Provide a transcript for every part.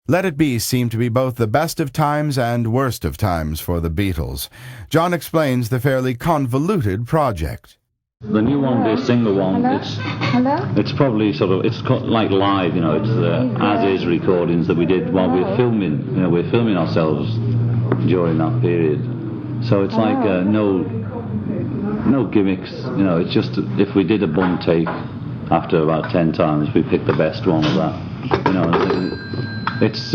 Let It Be seemed to be both the best of times and worst of times for the Beatles. John explains the fairly convoluted project. The new one, the single one, it's probably it's like live, it's as-is recordings that we did while we were filming, we're filming ourselves during that period. So it's like no gimmicks, it's just if we did a bum take after about 10 times, we picked the best one of that, It's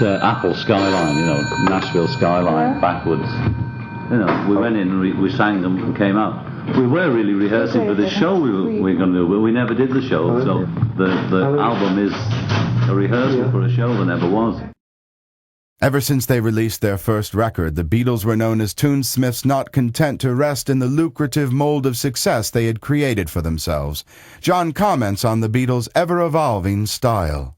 Apple Skyline, Nashville Skyline, backwards. We went in and we sang them and came out. We were really rehearsing for this show we were going to do, but we never did the show, so the album is a rehearsal for a show that never was. Ever since they released their first record, the Beatles were known as tunesmiths not content to rest in the lucrative mold of success they had created for themselves. John comments on the Beatles' ever-evolving style.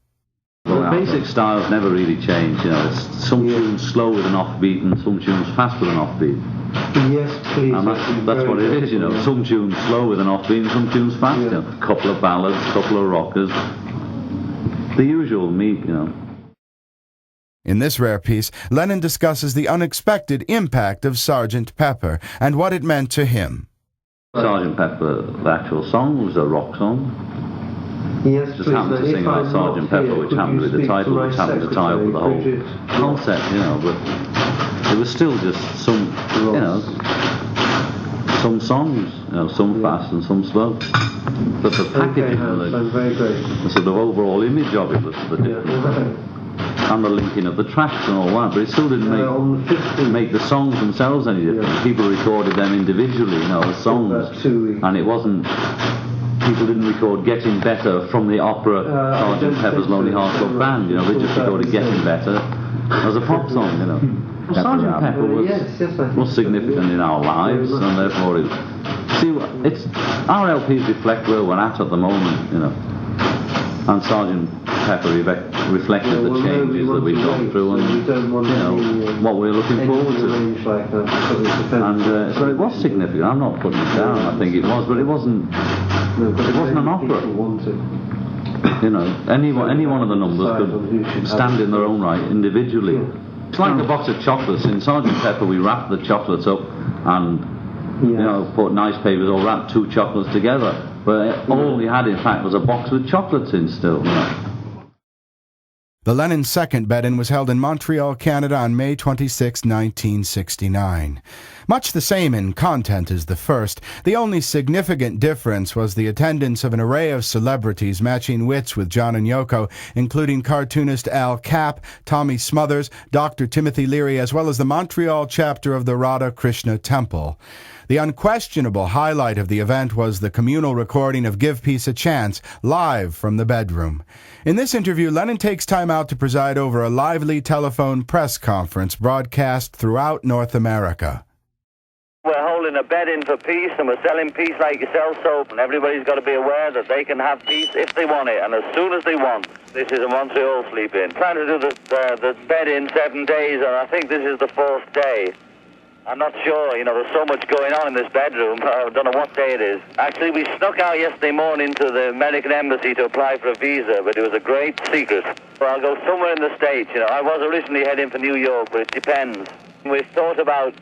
Well, the basic styles never really changed, It's some tunes slow with an offbeat and some tunes fast with an offbeat. Yes, please. And that's what it is, Some tunes slow with an offbeat and some tunes fast, A couple of ballads, a couple of rockers. The usual meat, In this rare piece, Lennon discusses the unexpected impact of Sgt. Pepper and what it meant to him. Sgt. Pepper, the actual song, was a rock song. Yes, just happened to sing about Sgt. Pepper, which happened with the title, which happened to tie up with the whole concept, but it was still just some, some songs, some fast and some slow. But the packaging, the sort of overall image of it was the difference. And the linking of the tracks and all that, but it still didn't make the songs themselves any different. People recorded them individually, as songs, and it wasn't. People didn't record "Getting Better" from the opera Sgt. Pepper's Lonely Hearts Club Band. They just recorded "Getting Better" as a pop song. Sgt. Pepper was significant in our lives, and therefore our LPs reflect where we're at the moment, And Sgt. Pepper reflected the changes that we've gone through and, what we're looking forward to. And so it was significant. I'm not putting it down, I think it was, but it wasn't an opera. Any one of the numbers could stand in their own right individually. It's like a box of chocolates. In Sgt. Pepper, we wrapped the chocolates up and, put nice papers or wrapped two chocolates together. But all we had, in fact, was a box with chocolates in still. The Lennon second bed-in was held in Montreal, Canada on May 26, 1969. Much the same in content as the first, the only significant difference was the attendance of an array of celebrities matching wits with John and Yoko, including cartoonist Al Capp, Tommy Smothers, Dr. Timothy Leary, as well as the Montreal chapter of the Radha Krishna Temple. The unquestionable highlight of the event was the communal recording of Give Peace a Chance, live from the bedroom. In this interview, Lennon takes time out to preside over a lively telephone press conference broadcast throughout North America. We're holding a bed-in for peace, and we're selling peace like you sell soap, and everybody's got to be aware that they can have peace if they want it, and as soon as they want. This is a once we all sleep in. Trying to do the bed-in 7 days, and I think this is the 4th day. I'm not sure, there's so much going on in this bedroom. I don't know what day it is. Actually, we snuck out yesterday morning to the American Embassy to apply for a visa, but it was a great secret. Well, I'll go somewhere in the States, I was originally heading for New York, but it depends. We've thought about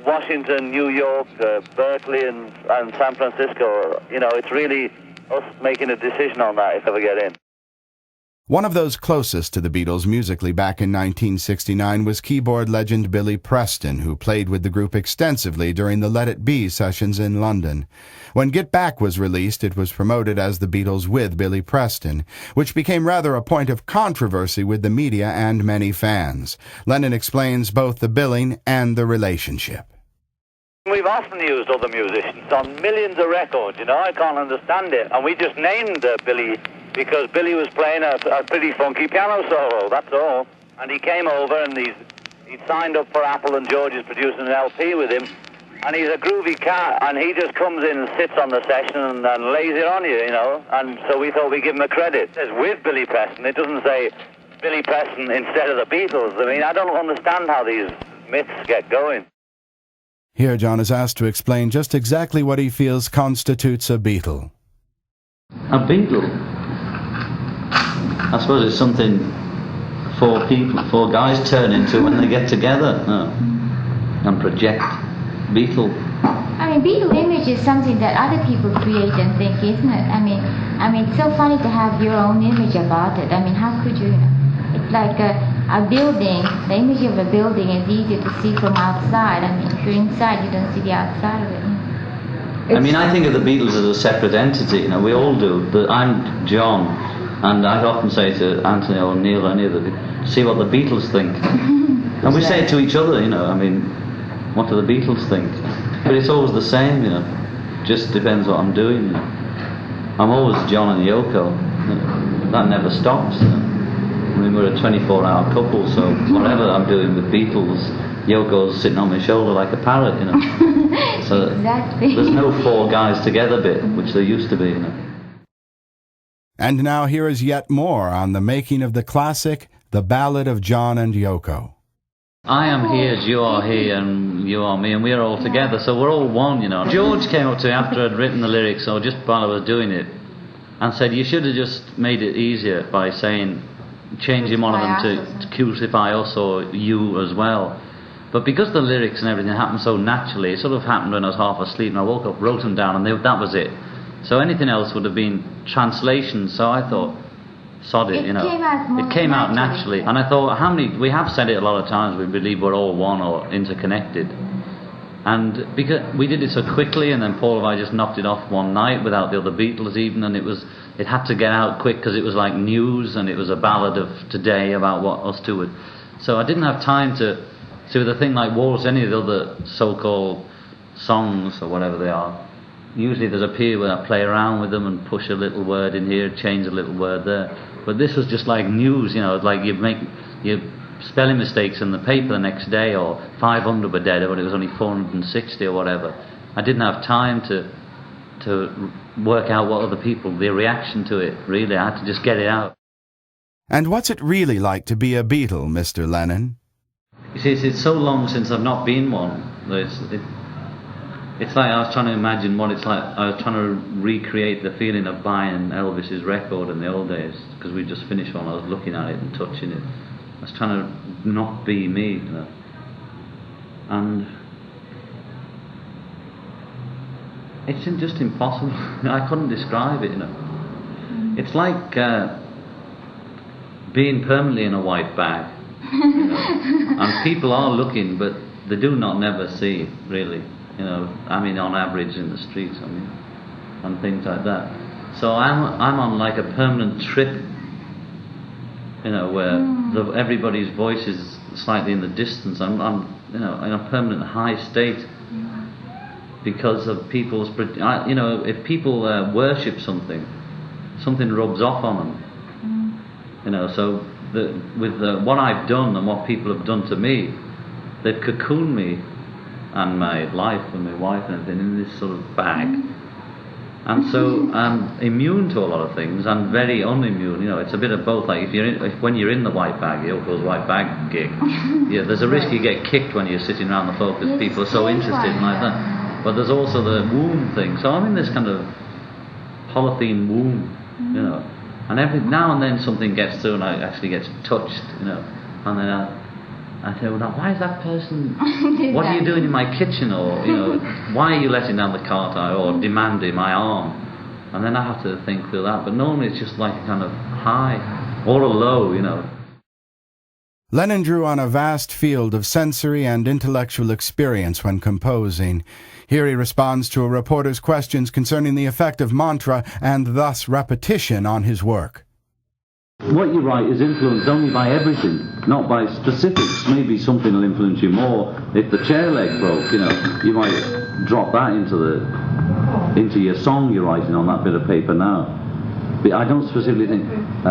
Washington, New York, Berkeley, and San Francisco. It's really us making a decision on that if I ever get in. One of those closest to the Beatles musically back in 1969 was keyboard legend Billy Preston, who played with the group extensively during the Let It Be sessions in London. When Get Back was released, it was promoted as the Beatles with Billy Preston, which became rather a point of controversy with the media and many fans. Lennon explains both the billing and the relationship. We've often used other musicians on millions of records, I can't understand it. And we just named Billy because Billy was playing a pretty funky piano solo, that's all. And he came over and he'd signed up for Apple, and George is producing an LP with him. And he's a groovy cat, and he just comes in and sits on the session and lays it on you, And so we thought we'd give him a credit. It says with Billy Preston, it doesn't say Billy Preston instead of the Beatles. I don't understand how these myths get going. Here, John is asked to explain just exactly what he feels constitutes a Beatle. A Beatle I suppose it's something four guys turn into when they get together, and project Beatle. I mean, Beatle image is something that other people create and think, isn't it? I mean, it's so funny to have your own image about it. I mean, how could you, It's like a building, the image of a building is easier to see from outside. I mean, if you're inside, you don't see the outside of it. I mean, I think of the Beatles as a separate entity, we all do. I'm John, and I often say to Anthony or Neil or any of them, see what the Beatles think. And we say it to each other, I mean, what do the Beatles think? But it's always the same, just depends what I'm doing. I'm always John and Yoko. That never stops. I mean, we're a 24-hour couple, so whatever I'm doing with Beatles, Yoko's sitting on my shoulder like a parrot, So exactly. There's no four guys together bit, which there used to be, And now here is yet more on the making of the classic, The Ballad of John and Yoko. I am he as you are he and you are me, and we are all together, so we're all one, George came up to me after I'd written the lyrics, or just while I was doing it, and said, you should have just made it easier by changing one of them to crucify us or you as well. But because the lyrics and everything happened so naturally, it sort of happened when I was half asleep, and I woke up, wrote them down, and that was it. So anything else would have been translation, so I thought, sod it, It came out naturally. And I thought, we have said it a lot of times, we believe we're all one or interconnected. And because we did it so quickly, and then Paul and I just knocked it off one night without the other Beatles even, and it had to get out quick because it was like news, and it was a ballad of today about what us two would. So I didn't have time to do the thing like Waltz, any of the other so-called songs or whatever they are. Usually there's a period where I play around with them and push a little word in here, change a little word there. But this was just like news, like you make your spelling mistakes in the paper the next day, or 500 were dead, but it was only 460 or whatever. I didn't have time to work out what other people, their reaction to it, really. I had to just get it out. And what's it really like to be a Beatle, Mr. Lennon? You see, it's so long since I've not been one. It's like I was trying to imagine what it's like. I was trying to recreate the feeling of buying Elvis's record in the old days, because we just finished one. I was looking at it and touching it. I was trying to not be me, and it's just impossible. I couldn't describe it, It's like being permanently in a white bag, and people are looking, but they do not never see, really. On average in the streets, and things like that. So I'm on like a permanent trip, where everybody's voice is slightly in the distance. I'm in a permanent high state because of people's, if people worship something rubs off on them, So with what I've done and what people have done to me, they've cocooned me and my life and my wife and everything in this sort of bag. And so I'm immune to a lot of things and very unimmune. It's a bit of both. Like when you're in the white bag, Yoko's white bag gig, there's a risk you get kicked when you're sitting around the folk because people are so interested in like that. But there's also the womb thing. So I'm in this kind of polythene womb, And every now and then something gets through and I actually get touched, And then I say, well, now, why is that person, what are you doing in my kitchen? Or, why are you letting down the car tire or demanding my arm? And then I have to think through that. But normally it's just like a kind of high or a low, Lennon drew on a vast field of sensory and intellectual experience when composing. Here he responds to a reporter's questions concerning the effect of mantra and thus repetition on his work. What you write is influenced only by everything, not by specifics. Maybe something will influence you more. If the chair leg broke, you might drop that into your song you're writing on that bit of paper now. But I don't specifically think, and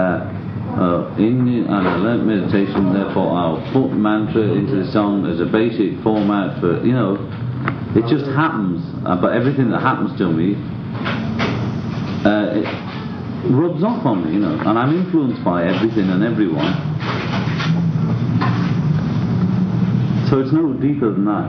I learnt meditation, therefore I'll put mantra into the song as a basic format for, it just happens. But everything that happens to me, it rubs off on me, and I'm influenced by everything and everyone. So it's no deeper than that,